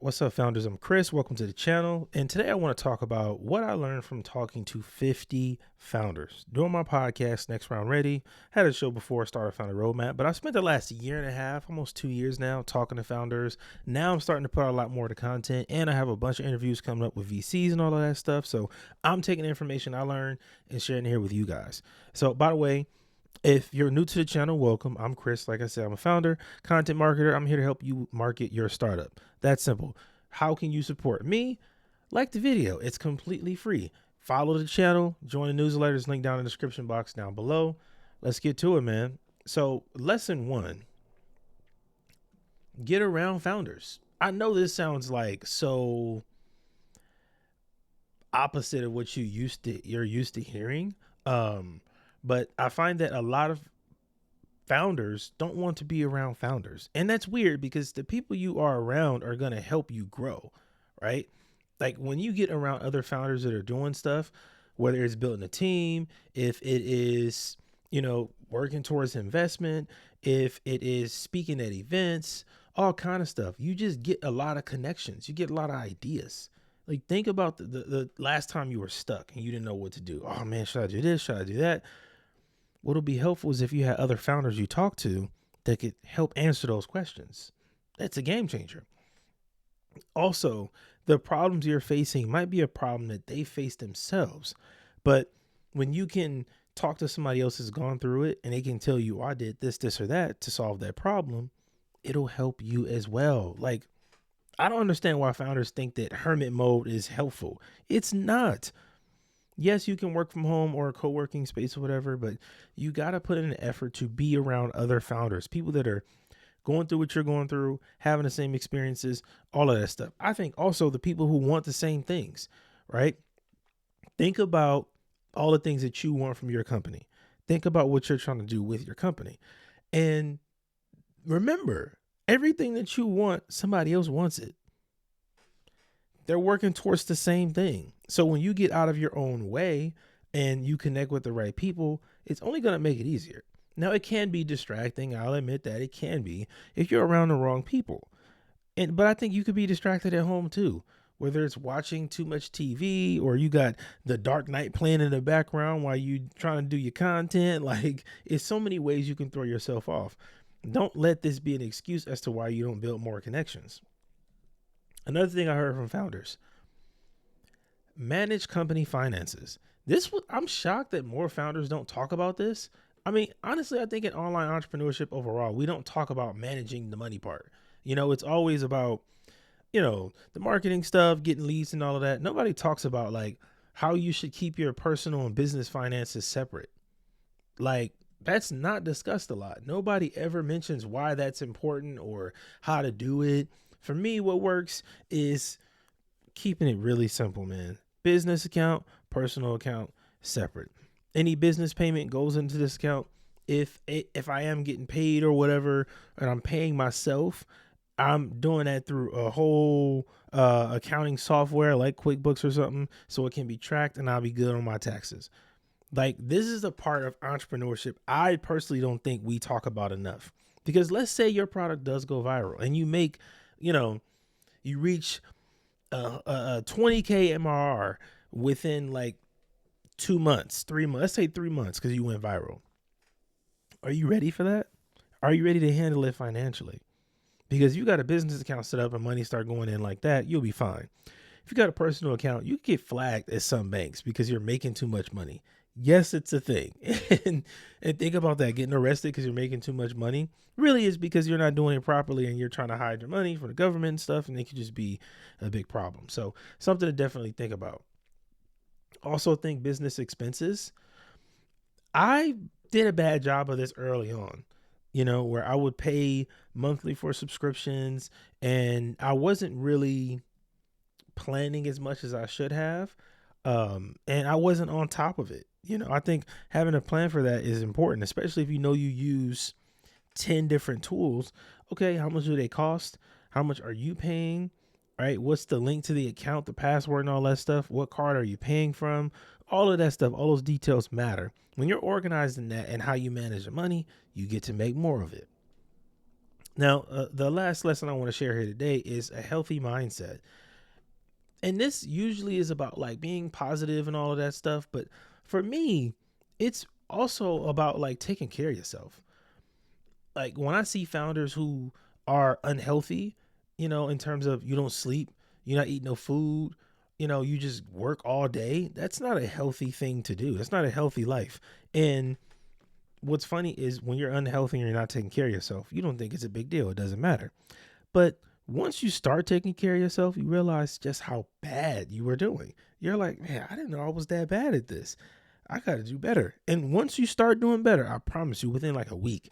What's up, founders? I'm Chris. Welcome to the channel. And today I want to talk about what I learned from talking to 50 founders. During my podcast, Next Round Ready, had a show before, started Founder Roadmap, but I spent the last year and a half, almost 2 years now, talking to founders. Now I'm starting to put out a lot more to content, and I have a bunch of interviews coming up with VCs and all of that stuff. So I'm taking the information I learned and sharing it here with you guys. So by the way, if you're new to the channel, welcome. I'm Chris. Like I said, I'm a founder, content marketer. I'm here to help you market your startup. That's simple. How can you support me? Like the video. It's completely free. Follow the channel. Join the newsletters. Link down in the description box down below. Let's get to it, man. So lesson 1, get around founders. I know this sounds like so opposite of what you're used to hearing. But I find that a lot of founders don't want to be around founders. And that's weird because the people you are around are going to help you grow, right? Like when you get around other founders that are doing stuff, whether it's building a team, if it is, working towards investment, if it is speaking at events, all kind of stuff, you just get a lot of connections. You get a lot of ideas. Like think about the last time you were stuck and you didn't know what to do. Oh man, should I do this? Should I do that? What'll be helpful is if you had other founders you talk to that could help answer those questions. That's a game changer. Also, the problems you're facing might be a problem that they face themselves. But when you can talk to somebody else who's gone through it and they can tell you, I did this, or that to solve that problem, it'll help you as well. Like, I don't understand why founders think that hermit mode is helpful. It's not. Yes, you can work from home or a co-working space or whatever, but you got to put in an effort to be around other founders, people that are going through what you're going through, having the same experiences, all of that stuff. I think also the people who want the same things, right? Think about all the things that you want from your company. Think about what you're trying to do with your company. And remember, everything that you want, somebody else wants it. They're working towards the same thing. So when you get out of your own way and you connect with the right people, it's only going to make it easier. Now, it can be distracting. I'll admit that it can be if you're around the wrong people. But I think you could be distracted at home too, whether it's watching too much TV or you got The Dark Knight playing in the background while you trying to do your content. Like, it's so many ways you can throw yourself off. Don't let this be an excuse as to why you don't build more connections. Another thing I heard from founders, manage company finances. I'm shocked that more founders don't talk about this. I mean, honestly, I think in online entrepreneurship overall, we don't talk about managing the money part. It's always about, the marketing stuff, getting leads and all of that. Nobody talks about like how you should keep your personal and business finances separate. Like that's not discussed a lot. Nobody ever mentions why that's important or how to do it. For me, what works is keeping it really simple, man. Business account, personal account, separate. Any business payment goes into this account. If I am getting paid or whatever, and I'm paying myself, I'm doing that through a whole accounting software like QuickBooks or something, so it can be tracked and I'll be good on my taxes. Like this is a part of entrepreneurship I personally don't think we talk about enough. Because let's say your product does go viral and you make, you reach a 20K MRR within like 2 months, 3 months, let's say 3 months because you went viral. Are you ready for that? Are you ready to handle it financially? Because you got a business account set up and money start going in like that, you'll be fine. If you got a personal account, you get flagged at some banks because you're making too much money. Yes, it's a thing. and think about that. Getting arrested because you're making too much money really is because you're not doing it properly and you're trying to hide your money from the government and stuff. And it could just be a big problem. So something to definitely think about. Also think business expenses. I did a bad job of this early on, where I would pay monthly for subscriptions and I wasn't really planning as much as I should have. And I wasn't on top of it. I think having a plan for that is important, especially if you use 10 different tools. Okay, how much do they cost? How much are you paying? Right? What's the link to the account, the password and all that stuff? What card are you paying from? All of that stuff, all those details matter. When you're organized in that and how you manage the money, you get to make more of it. Now, the last lesson I want to share here today is a healthy mindset. And this usually is about like being positive and all of that stuff. But for me, it's also about like taking care of yourself. Like when I see founders who are unhealthy, in terms of you don't sleep, you're not eating no food, you just work all day. That's not a healthy thing to do. That's not a healthy life. And what's funny is when you're unhealthy and you're not taking care of yourself, you don't think it's a big deal. It doesn't matter. But once you start taking care of yourself, you realize just how bad you were doing. You're like, man, I didn't know I was that bad at this. I got to do better. And once you start doing better, I promise you, within like a week,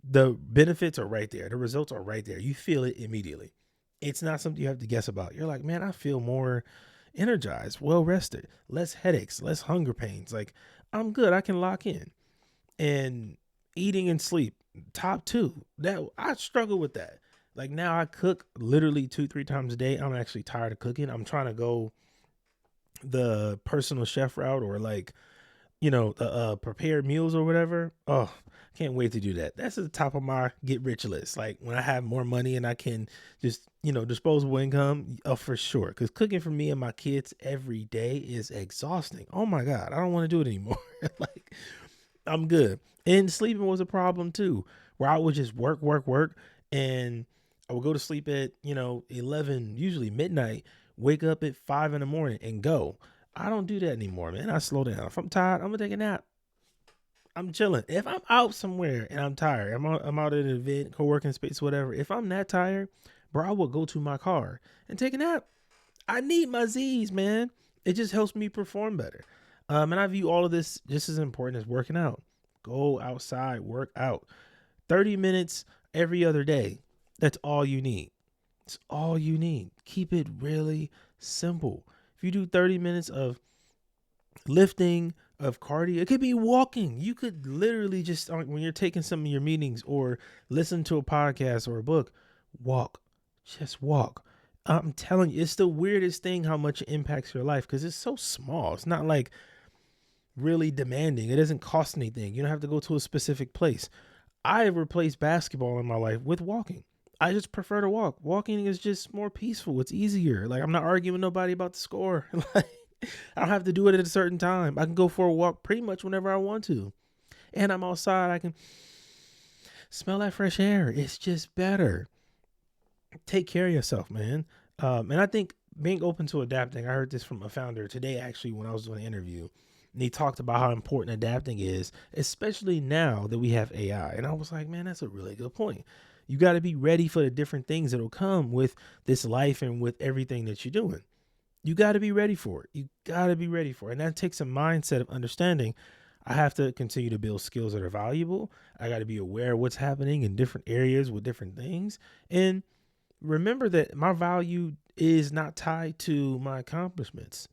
the benefits are right there. The results are right there. You feel it immediately. It's not something you have to guess about. You're like, man, I feel more energized, well rested, less headaches, less hunger pains. Like, I'm good. I can lock in. And eating and sleep, top two. That I struggle with that. Like now I cook literally 2, 3 times a day. I'm actually tired of cooking. I'm trying to go the personal chef route or like, the prepared meals or whatever. Oh, can't wait to do that. That's at the top of my get rich list. Like when I have more money and I can just, disposable income, for sure. Because cooking for me and my kids every day is exhausting. Oh my God, I don't want to do it anymore. Like I'm good. And sleeping was a problem too, where I would just work, and I would go to sleep at, 11, usually midnight, wake up at 5 in the morning and go. I don't do that anymore, man. I slow down. If I'm tired, I'm gonna take a nap. I'm chilling. If I'm out somewhere and I'm tired, I'm out at an event, co-working space, whatever. If I'm that tired, bro, I will go to my car and take a nap. I need my Z's, man. It just helps me perform better. And I view all of this just as important as working out. Go outside, work out. 30 minutes every other day. That's all you need. It's all you need. Keep it really simple. If you do 30 minutes of lifting, of cardio, it could be walking. You could literally just, when you're taking some of your meetings or listen to a podcast or a book, walk. Just walk. I'm telling you, it's the weirdest thing how much it impacts your life because it's so small. It's not like really demanding. It doesn't cost anything. You don't have to go to a specific place. I have replaced basketball in my life with walking. I just prefer to walk. Walking is just more peaceful. It's easier. Like I'm not arguing with nobody about the score. Like I don't have to do it at a certain time. I can go for a walk pretty much whenever I want to. And I'm outside. I can smell that fresh air. It's just better. Take care of yourself, man. And I think being open to adapting, I heard this from a founder today, actually, when I was doing an interview. And he talked about how important adapting is, especially now that we have AI. And I was like, man, that's a really good point. You got to be ready for the different things that'll come with this life and with everything that you're doing. You got to be ready for it. You got to be ready for it. And that takes a mindset of understanding. I have to continue to build skills that are valuable. I got to be aware of what's happening in different areas with different things. And remember that my value is not tied to my accomplishments.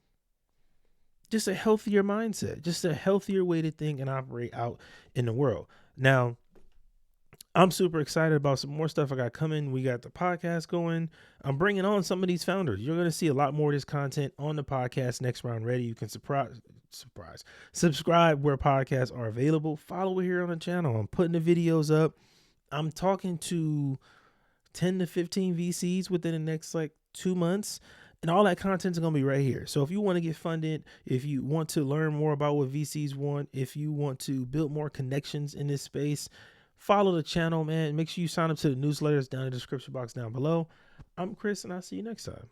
Just a healthier mindset, just a healthier way to think and operate out in the world. Now, I'm super excited about some more stuff I got coming. We got the podcast going. I'm bringing on some of these founders. You're going to see a lot more of this content on the podcast. Next Round Ready. You can subscribe where podcasts are available. Follow it here on the channel. I'm putting the videos up. I'm talking to 10 to 15 VCs within the next 2 months. And all that content is going to be right here. So if you want to get funded, if you want to learn more about what VCs want, if you want to build more connections in this space, follow the channel, man. Make sure you sign up to the newsletters down in the description box down below. I'm Chris, and I'll see you next time.